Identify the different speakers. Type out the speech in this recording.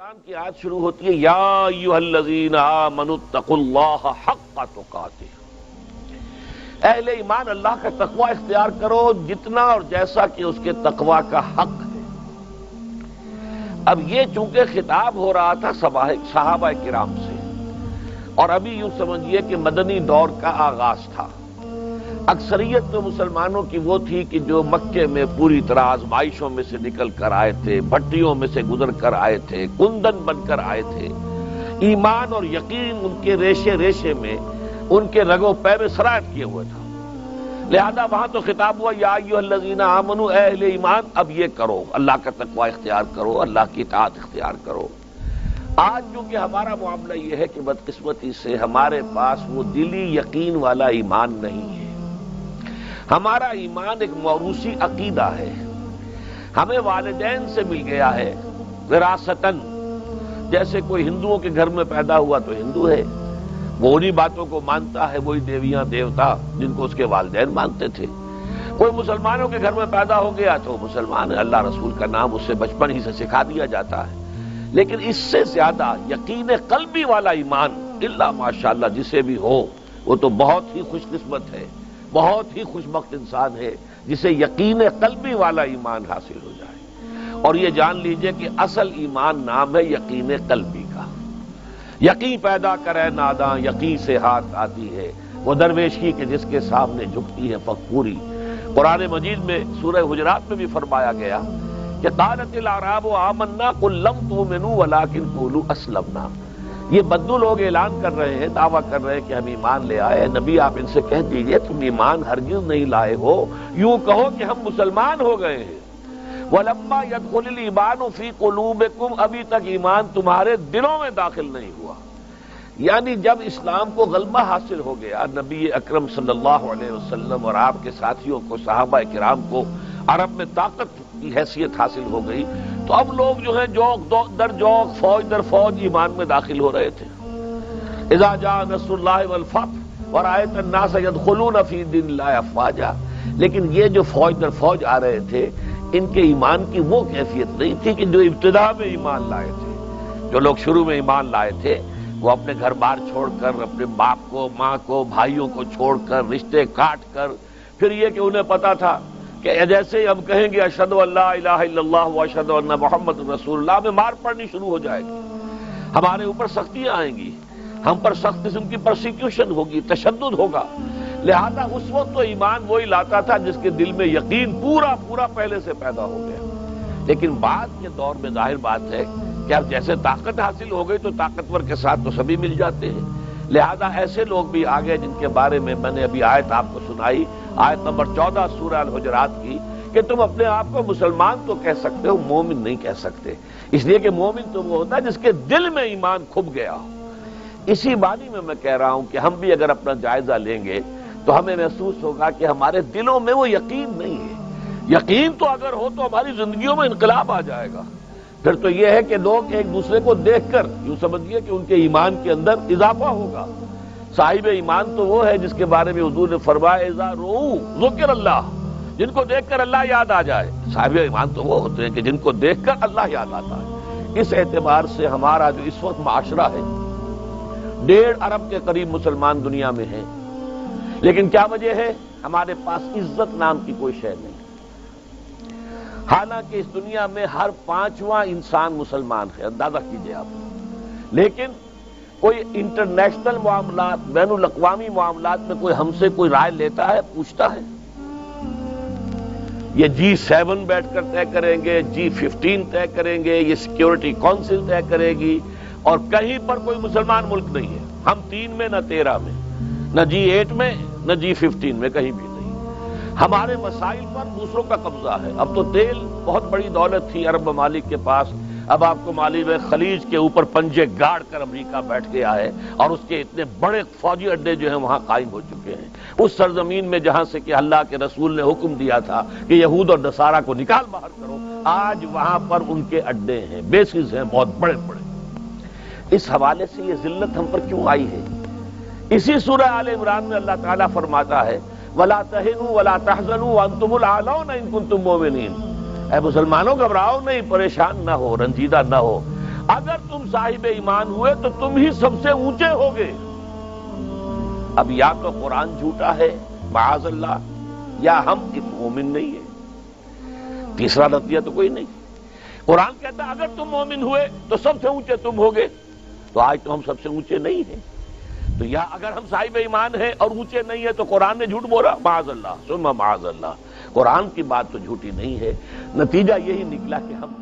Speaker 1: قرآن کی آیت شروع ہوتی ہے یا ایھا الذین آمنوا اتقوا اللہ حق تقاتہ، اہل ایمان اللہ کا تقوی اختیار کرو جتنا اور جیسا کہ اس کے تقوی کا حق ہے۔ اب یہ چونکہ خطاب ہو رہا تھا صحابہ کرام سے، اور ابھی یوں سمجھیے کہ مدنی دور کا آغاز تھا۔ اکثریت تو مسلمانوں کی وہ تھی کہ جو مکے میں پوری طرح آزمائشوں میں سے نکل کر آئے تھے، بھٹیوں میں سے گزر کر آئے تھے، کندن بن کر آئے تھے، ایمان اور یقین ان کے ریشے ریشے میں، ان کے رگوں پے میں سرایت کیے ہوئے تھا۔ لہذا وہاں تو خطاب ہوا یا ایھا الذین آمنوا، اے اہل ایمان اب یہ کرو، اللہ کا تقوی اختیار کرو، اللہ کی اطاعت اختیار کرو۔ آج چونکہ ہمارا معاملہ یہ ہے کہ بدقسمتی سے ہمارے پاس وہ دلی یقین والا ایمان نہیں ہے۔ ہمارا ایمان ایک موروثی عقیدہ ہے، ہمیں والدین سے مل گیا ہے وراثتاً۔ جیسے کوئی ہندوؤں کے گھر میں پیدا ہوا تو ہندو ہے، وہ انہی باتوں کو مانتا ہے، وہی دیویاں دیوتا جن کو اس کے والدین مانتے تھے۔ کوئی مسلمانوں کے گھر میں پیدا ہو گیا تو مسلمان ہے، اللہ رسول کا نام اسے بچپن ہی سے سکھا دیا جاتا ہے۔ لیکن اس سے زیادہ یقین قلبی والا ایمان الا ماشاءاللہ جسے بھی ہو، وہ تو بہت ہی خوش قسمت ہے، بہت ہی خوش بخت انسان ہے جسے یقین قلبی والا ایمان حاصل ہو جائے۔ اور یہ جان لیجئے کہ اصل ایمان نام ہے یقین قلبی کا۔ یقین پیدا کرے ناداں، یقین سے ہاتھ آتی ہے وہ درویشی کے جس کے سامنے جھکتی ہے فغفوری۔ قرآن مجید میں سورہ حجرات میں بھی فرمایا گیا کہ قالت الاعراب آمنا قل لم تؤمنوا ولکن قولوا اسلمنا۔ یہ بدو لوگ اعلان کر رہے ہیں، دعویٰ کر رہے ہیں کہ ہم ایمان لے آئے۔ نبی آپ ان سے کہہ دیجئے تم ایمان ہرگز نہیں لائے ہو، یوں کہو کہ ہم مسلمان ہو گئے ہیں۔ وَلَمَّا يَدْخُلِ الْإِيمَانُ فِي قُلُوبِكُمْ، ابھی تک ایمان تمہارے دلوں میں داخل نہیں ہوا۔ یعنی جب اسلام کو غلبہ حاصل ہو گیا، نبی اکرم صلی اللہ علیہ وسلم اور آپ کے ساتھیوں کو، صحابہ کرام کو عرب میں طاقت کی حیثیت حاصل ہو گئی، تو اب لوگ جو ہیں جوق در جوق، فوج در فوج ایمان میں داخل ہو رہے تھے۔ اذا جاء نصر اللہ والفتح ورأیت الناس يدخلون فی دین اللہ افواجا۔ لیکن یہ جو فوج در فوج آ رہے تھے، ان کے ایمان کی وہ کیفیت نہیں تھی کہ جو ابتدا میں ایمان لائے تھے۔ جو لوگ شروع میں ایمان لائے تھے وہ اپنے گھر بار چھوڑ کر، اپنے باپ کو، ماں کو، بھائیوں کو چھوڑ کر، رشتے کاٹ کر، پھر یہ کہ انہیں پتا تھا کہ جیسے ہی ہم کہیں گے اشہد ان لا الہ الا اللہ واشہد ان محمد رسول اللہ، میں مار پڑنی شروع ہو جائے گی، ہمارے اوپر سختیاں آئیں گی، ہم پر سخت قسم کی پرسیکیوشن ہوگی، تشدد ہوگا۔ لہذا اس وقت تو ایمان وہی لاتا تھا جس کے دل میں یقین پورا پورا پہلے سے پیدا ہو گیا۔ لیکن بعد کے دور میں ظاہر بات ہے کہ اب جیسے طاقت حاصل ہو گئی تو طاقتور کے ساتھ تو سبھی مل جاتے ہیں۔ لہذا ایسے لوگ بھی آ گئے جن کے بارے میں میں نے ابھی آیت آپ کو سنائی، آیت نمبر 14 سورہ الحجرات کی، کہ تم اپنے آپ کو مسلمان تو کہہ سکتے ہو، مومن نہیں کہہ سکتے، اس لیے کہ مومن تو وہ ہوتا ہے جس کے دل میں ایمان کھپ گیا ہو۔ اسی معنی میں کہہ رہا ہوں کہ ہم بھی اگر اپنا جائزہ لیں گے تو ہمیں محسوس ہوگا کہ ہمارے دلوں میں وہ یقین نہیں ہے۔ یقین تو اگر ہو تو ہماری زندگیوں میں انقلاب آ جائے گا۔ پھر تو یہ ہے کہ لوگ ایک دوسرے کو دیکھ کر یوں سمجھیے کہ ان کے ایمان کے اندر اضافہ ہوگا۔ صاحب ایمان تو وہ ہے جس کے بارے میں حضور نے فرمایا اذا رؤوا ذکر اللہ، جن کو دیکھ کر اللہ یاد آ جائے۔ صاحب ایمان تو وہ ہوتے ہیں کہ جن کو دیکھ کر اللہ یاد آتا ہے۔ اس اعتبار سے ہمارا جو اس وقت معاشرہ ہے، 1.5 ارب کے قریب مسلمان دنیا میں ہیں، لیکن کیا وجہ ہے؟ ہمارے پاس عزت نام کی کوئی شے نہیں۔ حالانکہ اس دنیا میں ہر 5واں انسان مسلمان ہے، اندازہ کیجئے آپ۔ لیکن کوئی انٹرنیشنل معاملات، بین الاقوامی معاملات میں کوئی ہم سے کوئی رائے لیتا ہے، پوچھتا ہے؟ یہ G7 بیٹھ کر طے کریں گے، G15 طے کریں گے، یہ سیکیورٹی کونسل طے کرے گی، اور کہیں پر کوئی مسلمان ملک نہیں ہے۔ ہم 3 میں نہ 13 میں، نہ G8 میں نہ G15 میں، کہیں بھی نہیں۔ ہمارے مسائل پر دوسروں کا قبضہ ہے۔ اب تو تیل بہت بڑی دولت تھی عرب ممالک کے پاس، اب آپ کو معلوم ہے خلیج کے اوپر پنجے گاڑ کر امریکہ بیٹھ گیا ہے، اور اس کے اتنے بڑے فوجی اڈے جو ہیں وہاں قائم ہو چکے ہیں۔ اس سرزمین میں جہاں سے کہ اللہ کے رسول نے حکم دیا تھا کہ یہود اور نصارہ کو نکال باہر کرو، آج وہاں پر ان کے اڈے ہیں، بیسز ہیں بہت بڑے بڑے۔ اس حوالے سے یہ ذلت ہم پر کیوں آئی ہے؟ اسی سورہ آل عمران میں اللہ تعالیٰ فرماتا ہے وَلَا تَهِنُوا وَلَا تَحْزَنُوا وَأَنْتُمُ الْأَعْلَوْنَ إِن كُنتُم مُّؤْمِنِينَ۔ اے مسلمانوں گھبراؤ نہیں، پریشان نہ ہو، رنجیدہ نہ ہو، اگر تم صاحب ایمان ہوئے تو تم ہی سب سے اونچے ہوگے۔ اب یا تو قرآن جھوٹا ہے معاذ اللہ، یا ہم مومن نہیں ہیں، تیسرا نتیجہ تو کوئی نہیں۔ قرآن کہتا ہے اگر تم مومن ہوئے تو سب سے اونچے تم ہوگے، تو آج تو ہم سب سے اونچے نہیں ہیں۔ تو یا اگر ہم صاحب ایمان ہیں اور اونچے نہیں ہیں تو قرآن نے جھوٹ بولا، معاذ اللہ ثم معاذ اللہ۔ قرآن کی بات تو جھوٹی نہیں ہے، نتیجہ یہی نکلا کہ ہم